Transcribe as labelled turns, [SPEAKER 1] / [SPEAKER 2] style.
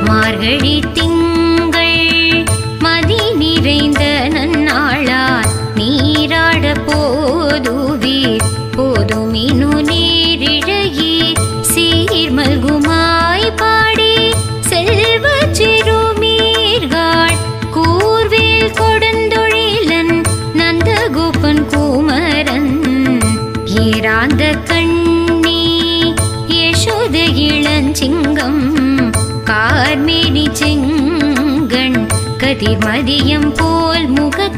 [SPEAKER 1] மார்கழி திங்கள் மதி நிறைந்த நன்னாளால் நீராட போதுவீர் போதுமினு நீரிழகி சீர்மல்குமாய் பாடி செல்வ சிறுமீர்கள் கூர்வேல் கொடுந்தொழிலன் நந்தகோபன் குமரன் ஏராந்த கண்ணி யசோத இளஞ்சிங்கம் கார்மேனி செங்கண் கதிர்மதியம் போல் முகத்